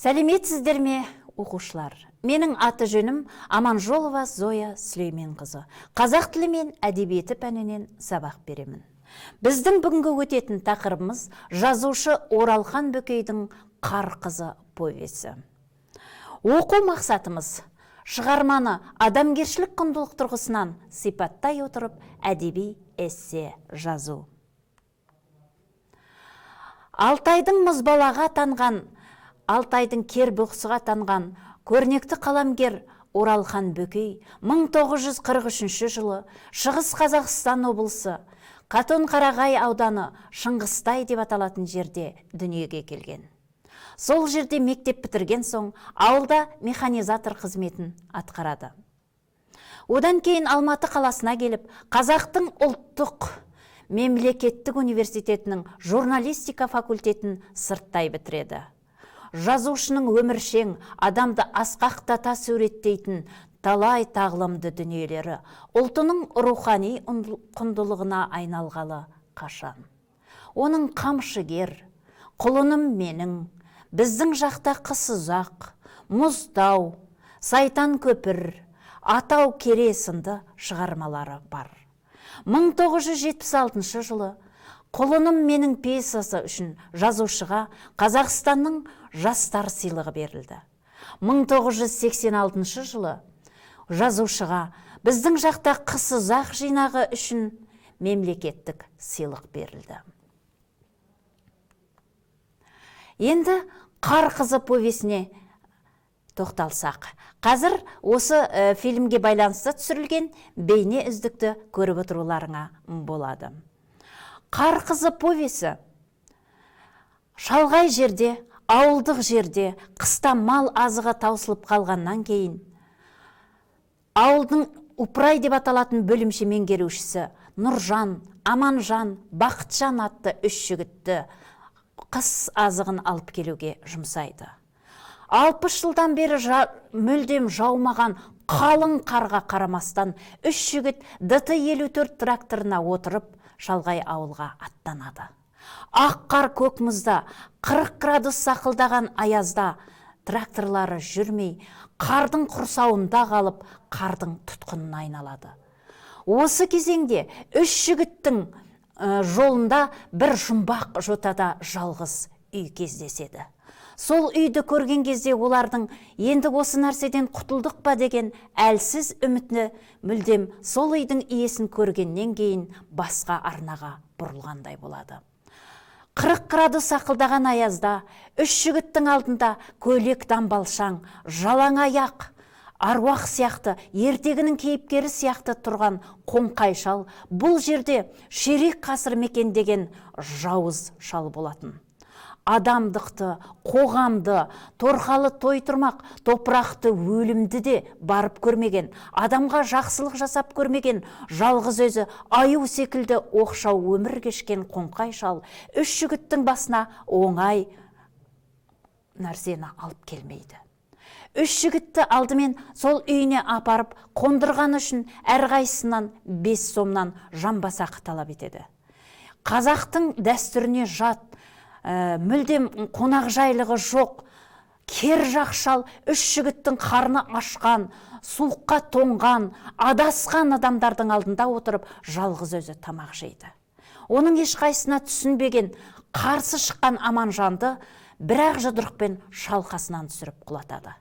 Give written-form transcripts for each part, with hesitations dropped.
Сәлеметсіздер ме, оқушылар? Менің аты жөнім Аманжолова Зоя Сүлейменқызы. Қазақ тілі мен әдебиеті пәнінен сабақ беремін. Біздің бүгінгі өтетін тақырыбымыз жазушы Оралхан Бөкейдің «Қар қызы» повесі. Оқу мақсатымыз шығарманы адамгершілік құндылық тұрғысынан сипаттай отырып әдеби эссе жазу. Алтайдың мұзбалаға танған, Алтайдың кербұқсыға танған көрнекті қаламгер Оралхан Бөкей 1943 жылы Шығыс Қазақстан облысы Қатон-Қарағай ауданы Шыңғыстай деп аталатын жерде дүниеге келген. Сол жерде мектеп бітірген соң ауылда механизатор қызметін атқарады. Одан кейін Алматы қаласына келіп, Қазақтың ұлттық мемлекеттік университетінің журналистика факультетін сырттай бітіреді. Жазушының өміршең, адамды асқақтата суреттейтін талай тағылымды дүниелері ұлтының рухани құндылығына айналғалы қашан. Оның «Қамшыгер», «Құлыным менің», «Біздің жақта қыс ұзақ», «Мұздау», «Сайтан көпір», «Атау кере» сынды шығармалары бар. 1976 жылы «Құлыным менің» пьесасы үшін жазушыға Қазақстанның жастар сыйлығы берілді. 1986 жылы жазушыға «Біздің жақта қыс ұзақ» жинағы үшін мемлекеттік сыйлық берілді. Енді «Қар қызы» повесіне тоқталсақ. Қазір осы фильмге байланысты түсірілген бейне үздікті көріп отыруларыңа болады. «Қар қызы» повесі шалғай жерде, ауылдық жерде қыста мал азығы таусылып қалғаннан кейін ауылдың Упырай деп аталатын бөлімше меңгерушісі Нұржан, Аманжан, Бақытжан атты үш жігітті қыс азығын алып келуге жұмсайды. 60 жылдан бері мүлдем жаумаған қалың қарға қарамастан үш жігіт ДТ-54 тракторына отырып шалғай ауылға аттанады. Ақ қар көк мұзда, 40 градус сақылдаған аязда тракторлары жүрмей, қардың құрсауында қалып, қардың тұтқынына айналады. Осы кезеңде үш жігіттің жолында бір жұмбақ жотада жалғыз үй кездеседі. Сол үйді көрген кезде олардың енді осы нәрседен құтылдық па деген әлсіз үмітіне мүлдем сол үйдің иесін көргеннен кейін басқа арнаға бұрылғандай болады. 40 градус сақылдаған аязда үш жігіттің алдында көйлек дамбалшаң, жалаң аяқ, аруақ сияқты, ертегінің кейіпкері сияқты тұрған қоңқай шал бұл жерде ширек ғасыр мекендеген жауыз шал болатын. Адамдықты, қоғамды, торқалы той тұрмақ, топырақты, өлімді де барып көрмеген, адамға жақсылық жасап көрмеген, жалғыз өзі аю секілді оқшау өмір кешкен қоңқай шал үш жігіттің басына оңай нәрсені алып келмейді. Үш жігітті алдымен сол үйіне апарып қондырған үшін әрқайсысынан 5 сомнан жамбасақы талап етеді. Қазақтың дәстүріне жат, мүлдем қонақ жайлығы жоқ, кер жақшал үш жігіттің қарны ашқан, суыққа тоңған, адасқан адамдардың алдында отырып жалғыз өзі тамақ жейді. Оның ешқайсына түсінбеген, қарсы шыққан Аманжанды бір-ақ жұдырықпен шалқасынан түсіріп құлатады.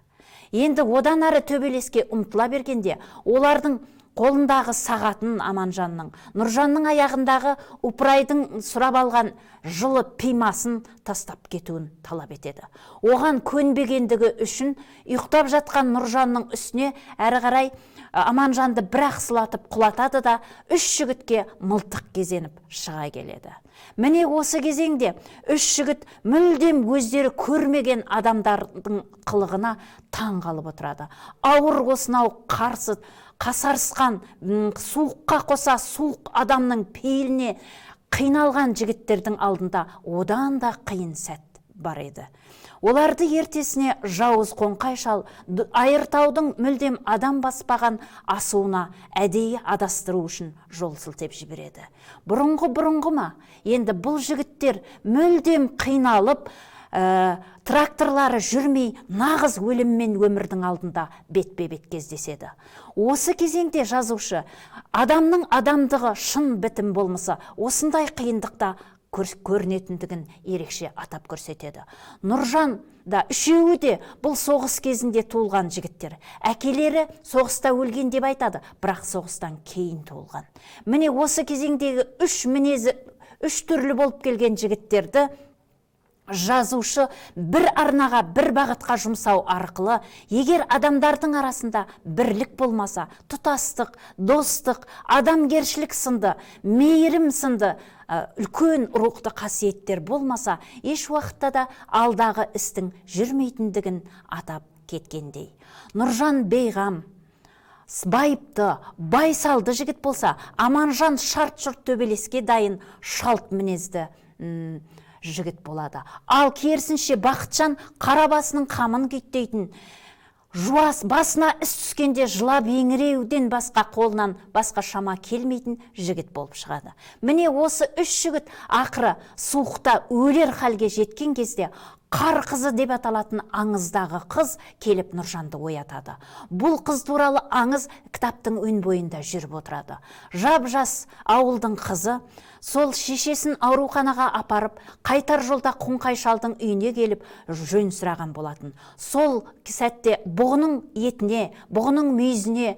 Енді одан әрі төбелеске ұмтыла бергенде олардың қолындағы сағатын Аманжанның, Нұржанның аяғындағы Упырайдың сұрап алған жылы пимасын тастап кетуін талап етеді. Оған көнбегендігі үшін ұйықтап жатқан Нұржанның үстіне әрі қарай Аманжанды бір-ақ сылатып құлатады да үш жігітке мылтық кезеніп шыға келеді. Міне осы кезеңде үш жігіт мүлдем өздері көрмеген адамдардың қылығына таң қалып отырады. Ауыр осынау қарсы қасарысқан, суыққа қоса суық адамның пейіліне қиналған жігіттердің алдында одан да қиын сәт бар еді. Оларды ертесіне жауыз қоңқай шал Айыртаудың мүлдем адам баспаған асуына әдейі адастыру үшін жол сілтеп жібереді. Бұрынғы ма? Енді бұл жігіттер мүлдем қиналып, тракторлары жүрмей, нағыз өліммен өмірдің алдында бетпе-бет кездеседі. Осы кезеңде жазушы адамның адамдығы шын бітім болмаса, осындай қиындықта көрінетіндігін ерекше атап көрсетеді. Нұржан да үшеуі де бұл соғыс кезінде туылған жігіттер. Әкелері соғыста өлген деп айтады, бірақ соғыстан кейін туылған. Міне осы кезеңдегі үш түрлі болып келген жігіттерді жазушы бір арнаға, бір бағытқа жұмсау арқылы, егер адамдардың арасында бірлік болмаса, тұтастық, достық, адамгершілік сынды, мейірім сынды үлкен рухты қасиеттер болмаса, еш уақытта да алдағы істің жүрмейтіндігін атап кеткендей. Нұржан бейғам, байыпты, байсалды жігіт болса, Аманжан шарт-шұрт төбелеске дайын шалт мінезді жігіт болады. Ал керісінше Бақытжан қарабасының қамын күйттейтін, жуас, басына іс түскенде жылап еңіреуден басқа қолынан басқа шама келмейтін жігіт болып шығады. Міне осы үш жігіт ақыры суықта өлер халге жеткен кезде қар қызы деп аталатын аңыздағы қыз келіп Нұржанды оятады. Бұл қыз туралы аңыз кітаптың өн бойында жүріп отырады. Жап-жас ауылдың қызы сол шешесін ауруханаға апарып, қайтар жолда Қоңқай шалдың үйіне келіп жөн сұраған болатын. Сол сәтте бұғының етіне, бұғының мүйізіне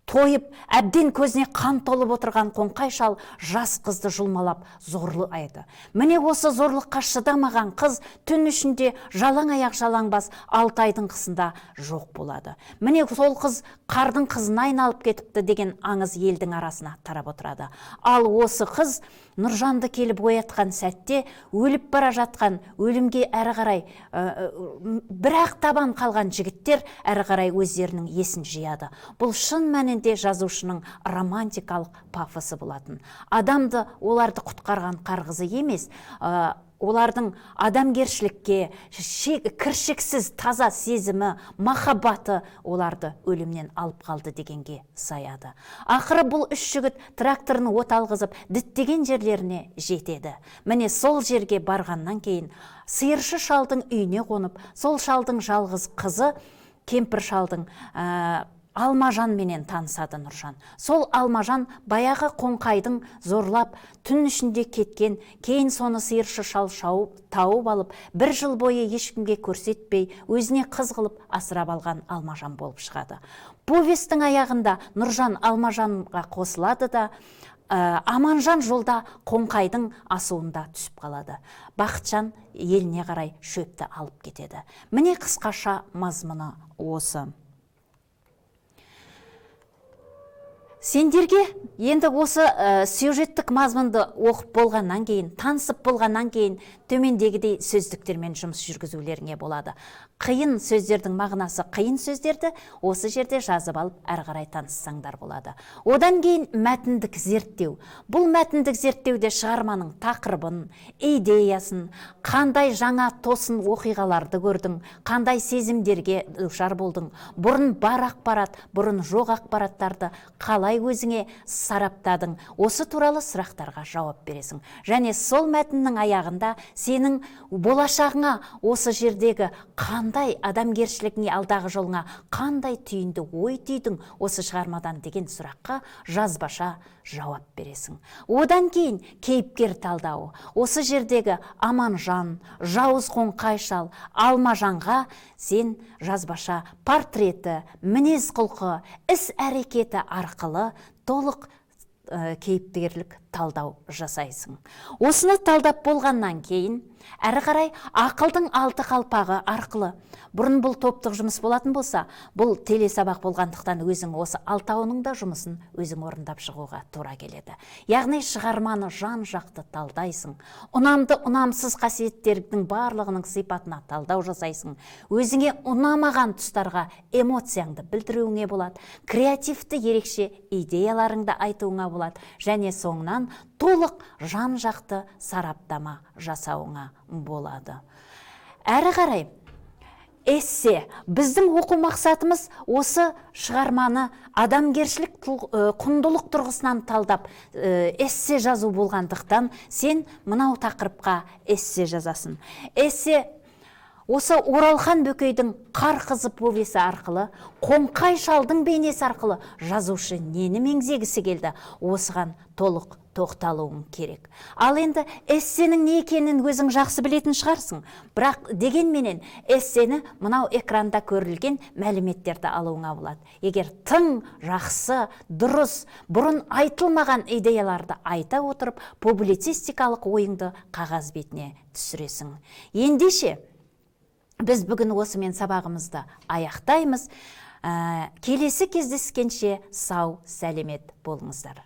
тойып, әбден көзіне қан толып отырған Қоңқай шал жас қызды жұлмалап зорлайды. Міне осы зорлыққа шыдамаған қыз түн ішінде жалаң аяқ жалаңбас 6 айдың қысында жоқ болады. Міне сол қыз қардың қызына айналып кетіпті деген аңыз елдің арасына тарап отырады. Ал осы қыз Нұржанды келіп оятқан сәтте өліп бара жатқан, өлімге әрі қарай бірақ табан қалған жігіттер әрі қарай өздерінің есін жияды. Бұл шын мәнінде жазушының романтикалық пафосы болатын. Адамды оларды құтқарған қарғызы емес, олардың адамгершілікке, кіршіксіз таза сезімі, махаббаты оларды өлімнен алып қалды дегенге саяды. Ақыры бұл үш жігіт тракторын от алғызып, діттеген жерлеріне жетеді. Міне сол жерге барғаннан кейін сиыршы шалдың үйіне қонып, сол шалдың жалғыз қызы кемпір шалдың Алмажан менен танысады Нұржан. Сол Алмажан баяғы Қоңқайдың зорлап түн ішінде кеткен, кейін соны сиыршы шал тауып алып, 1 жыл бойы ешкімге көрсетпей, өзіне қыз қылып асырап алған Алмажан болып шығады. Повестің аяғында Нұржан Алмажанға қосылады да, Аманжан жолда Қоңқайдың асуында түсіп қалады. Бақытжан еліне қарай шөпті алып кетеді. Міне қысқаша мазмұны осы. Сендерге енді осы сюжеттік мазмұнды оқып болғаннан кейін, танысып болғаннан кейін төмендегідей сөздіктермен жұмыс жүргізулеріңе болады. Қиын сөздердің мағынасы қиын сөздерді осы жерде жазып алып, әрі қарай таныссаңдар болады. Одан кейін мәтіндік зерттеу. Бұл мәтіндік зерттеуде шығарманың тақырыбын, идеясын, қандай жаңа тосын оқиғаларды көрдің, қандай сезімдерге душар болдың, бұрын бар ақпарат, бұрын жоқ ақпараттарды қалай өзіңе сараптадың, осы туралы сұрақтарға жауап бересің. Және сол мәтіннің аяғында сенің болашағыңа осы жердегі қандай адамгершілігіңе, алдағы жолыңа қандай түйінді ой түйдің осы шығармадан деген сұраққа жазбаша жауап бересің. Одан кейін кейіпкер талдауы. Осы жердегі Аманжан, Жауыз Қоңқай шал, Алмажанға сен жазбаша портреті, мінез құлқы, іс әрекеті арқылы толық кейіпкерлік талдау жасайсың. Осыны талдап болғаннан кейін әрі қарай ақылдың 6 қалпағы арқылы, бұрын бұл топтық жұмыс болатын болса, бұл телесабақ болғандықтан өзің осы 6-ауының да жұмысын өзің орындап шығуға тура келеді. Яғни шығарманы жан жақты талдайсың, ұнамды ұнамсыз қасиеттердің барлығының сипатына талдау жасайсың, өзіңе ұнамаған тұстарға эмоцияңды білдіруіңе болады, креативті ерекше идеяларыңды айтуыңа болады, және соңынан толық жан жақты сараптама жасауыңа болады. Әрі қарай эссе. Біздің оқу мақсатымыз осы шығарманы адамгершілік құндылық тұрғысынан талдап эссе жазу болғандықтан сен мынау тақырыпқа эссе жазасын. Эссе осы Оралхан Бөкейдің Қар қызы повесі арқылы, Қоңқай шалдың бейнесі арқылы жазушы нені меңзегісі келді, осыған толық тоқталуым керек. Ал енді эссенің не екенін өзің жақсы білетін шығарсың. Бірақ дегенменен эссені мынау экранда көрілген мәліметтерді алуыңа болады. Егер тың, жақсы, дұрыс, бұрын айтылмаған идеяларды айта отырып, публицистикалық ойыңды қағаз бетіне түсіресің. Ендеше біз бүгін осымен сабағымызды аяқтаймыз. Келесі кездескенше сау, сәлемет болыңыздар.